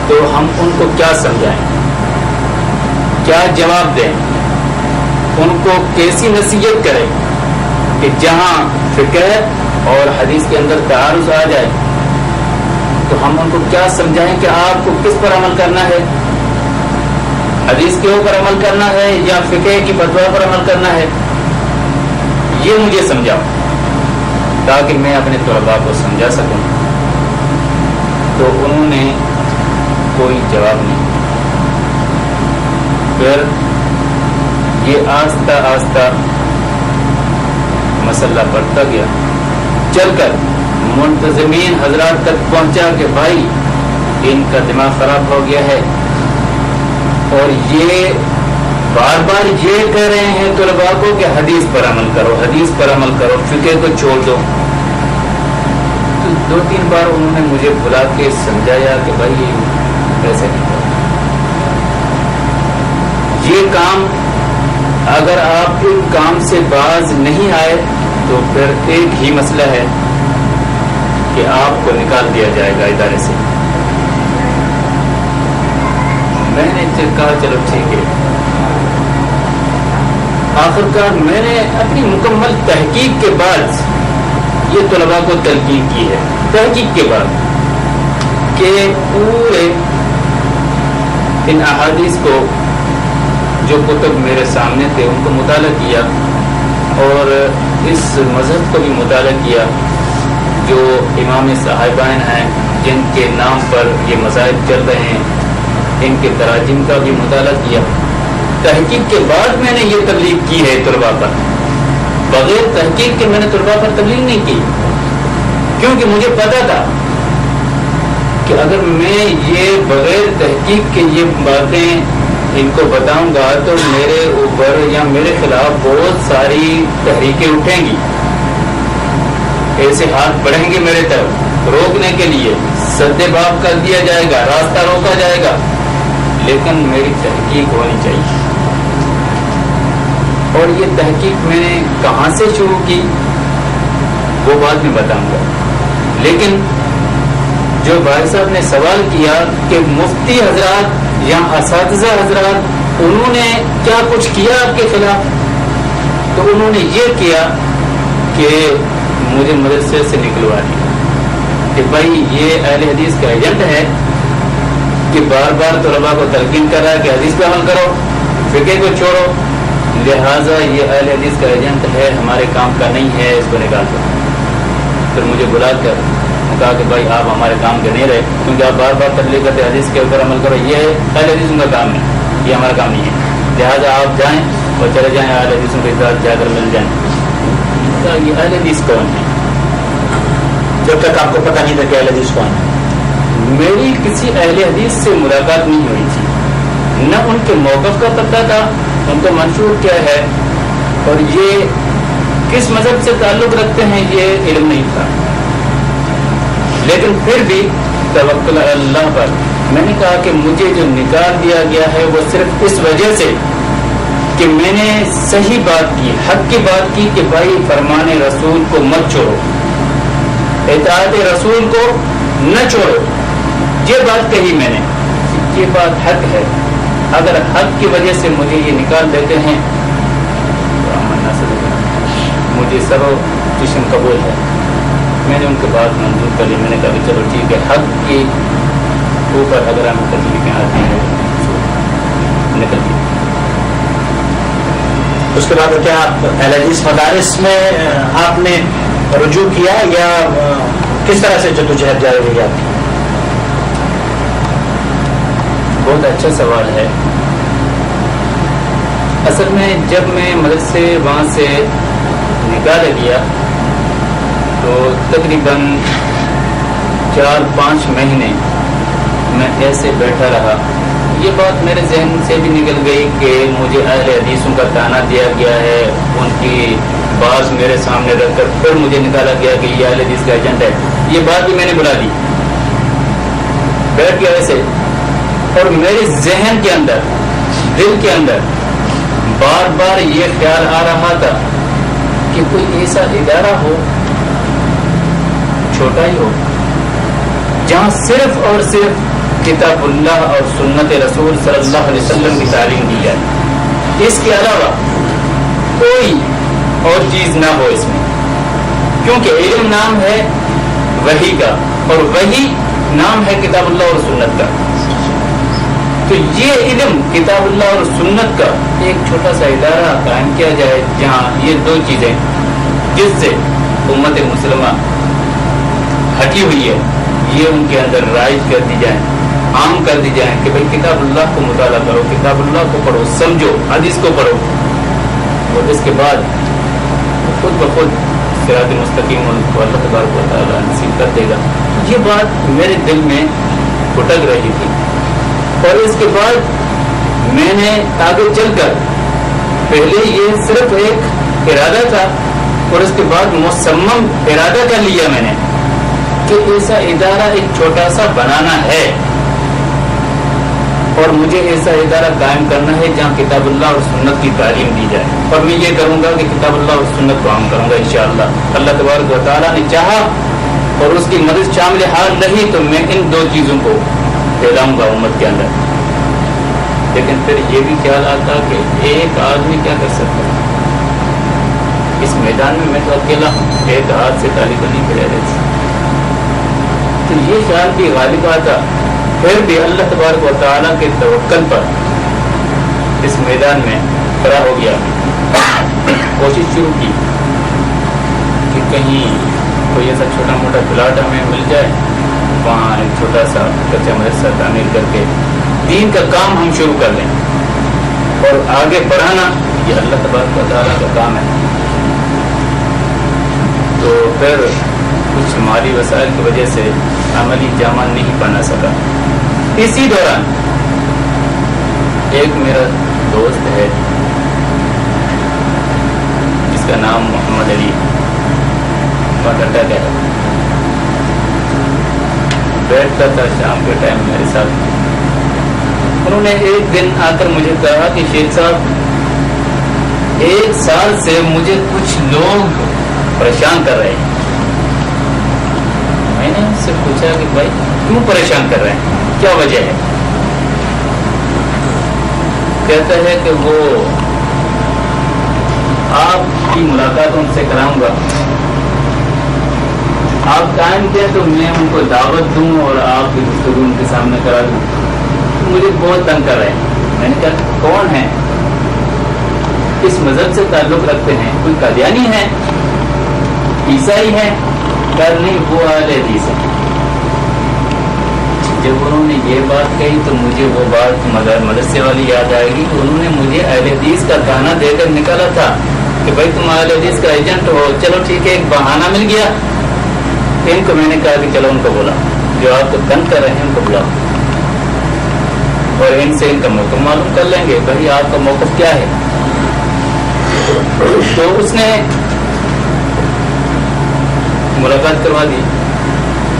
تو ہم ان کو کیا سمجھائیں، کیا جواب دیں، ان کو کیسی نصیحت کریں کہ جہاں فقہ اور حدیث کے اندر تعارض آ جائے تو ہم ان کو کیا سمجھائیں کہ آپ کو کس پر عمل کرنا ہے، حدیث کے اوپر عمل کرنا ہے یا فقہ کی فتویٰ پر عمل کرنا ہے، یہ مجھے سمجھاؤ تاکہ میں اپنے طلباء کو سمجھا سکوں۔ تو انہوں نے کوئی جواب نہیں۔ پھر یہ آہستہ آہستہ مسئلہ بڑھتا گیا، چل کر منتظمین حضرات تک پہنچا کہ بھائی ان کا دماغ خراب ہو گیا ہے اور یہ بار بار یہ کہہ رہے ہیں طلباء کو کہ حدیث پر عمل کرو، حدیث پر عمل کرو، فقہ کو چھوڑ دو۔ تو 2-3 بار انہوں نے مجھے بلا کے سمجھایا کہ بھائی ایسے نہیں کرو، یہ کام اگر آپ ایک کام سے باز نہیں آئے تو پھر ایک ہی مسئلہ ہے کہ آپ کو نکال دیا جائے گا ادارے سے۔ میں نے کہا چلو ٹھیک ہے۔ آخر کار میں نے اپنی مکمل تحقیق کے بعد یہ طلباء کو تلقین کی ہے، تحقیق کے بعد کہ پورے ان احادیث کو جو کتب میرے سامنے تھے ان کو مطالعہ کیا اور اس مذہب کو بھی مطالعہ کیا جو امام صاحبین ہیں جن کے نام پر یہ مذاہب چل رہے ہیں، ان کے تراجم کا بھی مطالعہ کیا۔ تحقیق کے بعد میں نے یہ تبلیغ کی ہے طلباء پر، بغیر تحقیق کے میں نے طلباء پر تبلیغ نہیں کی، کیونکہ مجھے پتا تھا کہ اگر میں یہ بغیر تحقیق کے یہ باتیں ان کو بتاؤں گا تو میرے اوپر یا میرے خلاف بہت ساری تحریکیں اٹھیں گی، ایسے ہاتھ بڑھیں گے میرے طرف روکنے کے لیے، سد باب کر دیا جائے گا، راستہ روکا جائے گا، لیکن میری تحقیق ہونی چاہیے۔ اور یہ تحقیق میں نے کہاں سے شروع کی وہ بعد میں بتاؤں گا، لیکن جو بھائی صاحب نے سوال کیا کہ مفتی حضرات یا اساتذہ حضرات انہوں نے کیا کچھ کیا آپ کے خلاف، تو انہوں نے یہ کیا کہ مجھے مدرسے سے نکلوا دیا کہ بھائی یہ اہل حدیث کا ایجنٹ ہے کہ بار بار طلباء کو تلقین کر رہا ہے کہ حدیث پہ عمل کرو، فقہ کو چھوڑو، لہٰذا یہ اہل حدیث کا ایجنٹ ہے، ہمارے کام کا نہیں ہے، اس کو نکال دو۔ پھر مجھے بلا کر کہا کہ بھائی آپ ہمارے کام کے نہیں رہے، کیونکہ آپ بار بار تبلیغ کرتے حدیث کے اوپر عمل کرو، یہ اہل حدیثوں کا کام ہے، یہ ہمارا کام نہیں ہے، لہٰذا آپ جائیں اور چلے جائیں اہل حدیثوں کے ساتھ جا کر مل جائیں۔ یہ اہل حدیث کون ہے؟ جب تک آپ کو پتہ نہیں تھا کہ اہل حدیث کون ہے؟ میری کسی اہل حدیث سے ملاقات نہیں ہوئی تھی، نہ ان کے موقف کا پتہ تھا، ان کا منشور کیا ہے اور یہ کس مذہب سے تعلق رکھتے ہیں یہ علم نہیں تھا، لیکن پھر بھی توکل اللہ پر میں نے کہا کہ مجھے جو نکال دیا گیا ہے وہ صرف اس وجہ سے کہ میں نے صحیح بات کی، حق کی بات کی کہ بھائی فرمان رسول کو مت چھوڑو، اطاعت رسول کو نہ چھوڑو، یہ بات کہی میں نے، یہ بات حق ہے، اگر حق کی وجہ سے مجھے یہ نکال دیتے ہیں تو مجھے سرو جشن قبول ہے۔ میں نے ان کے بعد منظور کر لی، میں نے کہا کہ چلو ٹھیک ہے، حق کے اوپر اگر ہمیں تکلیفیں آتی ہیں نکل گئی۔ اس کے بعد کیا اہل حدیث مدارس میں آپ نے رجوع کیا یا کس طرح سے جدوجہد جاری رہی آپ کی؟ بہت اچھا سوال ہے۔ اصل میں جب میں مدرسے وہاں سے نکالا گیا تو تقریباً 4-5 مہینے میں ایسے بیٹھا رہا۔ یہ بات میرے ذہن سے بھی نکل گئی کہ مجھے اہل حدیثوں کا تانا دیا گیا ہے، ان کی بات میرے سامنے رکھ کر پھر مجھے نکالا گیا کہ یہ اہل حدیث کا ایجنٹ ہے، یہ بات بھی میں نے بلا دی، بیٹھ گیا ایسے۔ اور میرے ذہن کے اندر، دل کے اندر بار بار یہ خیال آ رہا تھا کہ کوئی ایسا ادارہ ہو، چھوٹا ہی ہو، جہاں صرف اور صرف کتاب اللہ اور سنت رسول صلی اللہ علیہ وسلم کی تعلیم دی جائے، اس کے علاوہ کوئی اور چیز نہ ہو اس میں، کیونکہ علم نام ہے وحی کا اور وحی نام ہے کتاب اللہ اور سنت کا. تو یہ علم کتاب اللہ اور سنت کا ایک چھوٹا سا ادارہ قائم کیا جائے جہاں یہ دو چیزیں جس سے امت مسلمہ ہٹی ہوئی ہے یہ ان کے اندر رائج کر دی جائیں، عام کر دی جائیں کہ بھائی کتاب اللہ کو مطالعہ کرو، کتاب اللہ کو پڑھو، سمجھو، حدیث کو پڑھو، اور اس کے بعد خود بخود صراط مستقیم کو اللہ تبارک و تعالیٰ نصیب کر دے گا. یہ بات میرے دل میں کھٹک رہی تھی، اور اس کے بعد میں نے آگے چل کر پہلے یہ صرف ایک ارادہ تھا اور اس کے بعد مصمم ارادہ کر لیا میں نے کہ ایسا ادارہ ایک چھوٹا سا بنانا ہے اور مجھے ایسا ادارہ قائم کرنا ہے جہاں کتاب اللہ اور سنت کی تعلیم دی جائے، اور میں یہ کروں گا کہ کتاب اللہ اور سنت کو عام کروں گا انشاءاللہ. اللہ تبارک و تعالیٰ نے چاہا اور اس کی مدد شامل حال رہی تو میں ان دو چیزوں کو پھیلاؤں گا امت کے اندر. لیکن پھر یہ بھی خیال آتا کہ ایک آدمی کیا کر سکتا ہے اس میدان میں تو اکیلا ہوں، ایک ہاتھ سے تالی تو نہیں پھیلا رہے. تو یہ خیال بھی غالب آتا، پھر بھی اللہ تبارک و تعالیٰ کے توکل پر اس میدان میں کھڑا ہو گیا. کوشش شروع کی کہ کہیں کوئی ایسا چھوٹا موٹا پلاٹ ہمیں مل جائے، وہاں ایک چھوٹا سا کچا مدرسہ تعمیر کر کے دین کا کام ہم شروع کر لیں اور آگے بڑھانا یہ اللہ تبارک و تعالیٰ کا کام ہے. تو پھر کچھ مالی وسائل کی وجہ سے عملی جامہ نہیں بنا سکا. اسی دوران ایک میرا دوست ہے جس کا نام محمد علی مٹا کا ہے، بیٹھتا تھا شام کے ٹائم میرے ساتھ. انہوں نے ایک دن آ کر مجھے کہا کہ شیخ صاحب 1 سال سے مجھے کچھ لوگ پریشان کر رہے ہیں. میں نے اس سے پوچھا کہ بھائی کیوں پریشان کر رہے ہیں، کیا وجہ ہے؟ کہتا ہے کہ وہ آپ کی ملاقات ان سے کراؤں گا، آپ قائم کیا تو میں ان کو دعوت دوں اور آپ کی گفتگو ان کے سامنے کرا دوں. مجھے بہت تنگ کر رہے ہیں. میں نے کہا کون ہے، کس مذہب سے تعلق رکھتے ہیں، کوئی قادیانی ہے، عیسائی ہے؟ کر نہیں، وہ اہل حدیث ہے. جب انہوں نے یہ بات کہی تو مجھے وہ بات مدرسے والی یاد آئے گی کہ انہوں نے مجھے اہل حدیث کا گانا دے کر نکالا تھا کہ بھائی تم اہل حدیث کا ایجنٹ ہو، چلو ٹھیک ہے، ایک بہانہ مل گیا. ان کو میں نے کہا کہ چلو ان کو بولا جو آپ کو تنگ کر رہے ہیں ان کو بلاؤ اور ان سے ان کا موقف معلوم کر لیں گے بھائی آپ کا موقف کیا ہے. تو اس نے ملاقات کروا دی.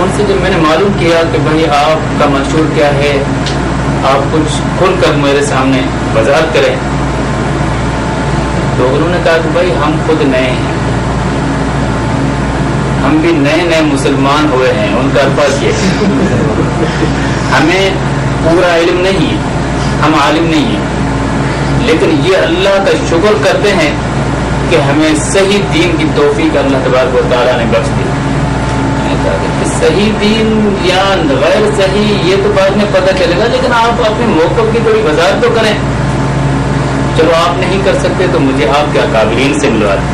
ان سے جب میں نے معلوم کیا کہ بھائی آپ کا منشور کیا ہے، آپ کچھ کھل کر میرے سامنے وضاحت کریں، تو انہوں نے کہا کہ بھائی ہم خود نئے ہیں، ہم بھی نئے مسلمان ہوئے ہیں. ان کا الفاظ یہ ہمیں پورا علم نہیں ہے، ہم عالم نہیں ہیں، لیکن یہ اللہ کا شکر کرتے ہیں کہ ہمیں صحیح دین کی توفیق اللہ تبارک و تعالیٰ نے بخش دی. صحیح دین یا غیر صحیح یہ تو بعد میں پتہ چلے گا، لیکن آپ اپنے موقف کی تھوڑی وضاحت تو کریں. چلو آپ نہیں کر سکتے تو مجھے آپ کے اکابرین سے ملوا دیں.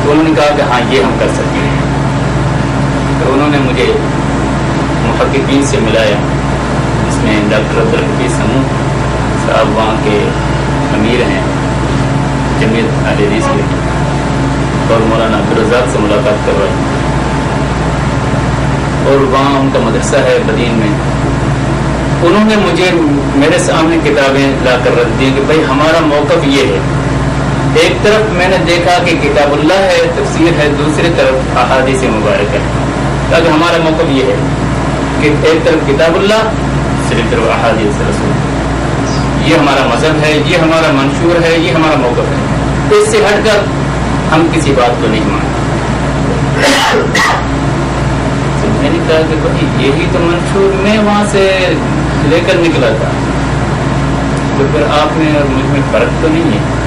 تو انہوں نے کہا کہ ہاں یہ ہم کر سکتے ہیں. تو انہوں نے مجھے محققین سے ملایا، جس میں ڈاکٹر عبدالحفیظ سموح صاحب وہاں کے امیر ہیں جمعیت اہل حدیث کے، اور مولانا عبدالرزاق سے ملاقات کروائی. اور وہاں ان کا مدرسہ ہے بدین میں. انہوں نے مجھے میرے سامنے کتابیں لا کر رکھ دی کہ بھائی ہمارا موقف یہ ہے. ایک طرف میں نے دیکھا کہ کتاب اللہ ہے، تفسیر ہے، دوسری طرف احادیث مبارک ہے. تاکہ ہمارا موقف یہ ہے کہ ایک طرف کتاب اللہ، دوسری طرف احادیث رسول. یہ ہمارا مذہب ہے، یہ ہمارا منشور ہے، یہ ہمارا موقف ہے. اس سے ہٹ کر ہم کسی بات کو نہیں مانتے. میں نے کہا کہ بھائی یہی تو منشور میں وہاں سے لے کر نکلا تھا، تو پھر آپ میں اور مجھ میں فرق تو نہیں ہے.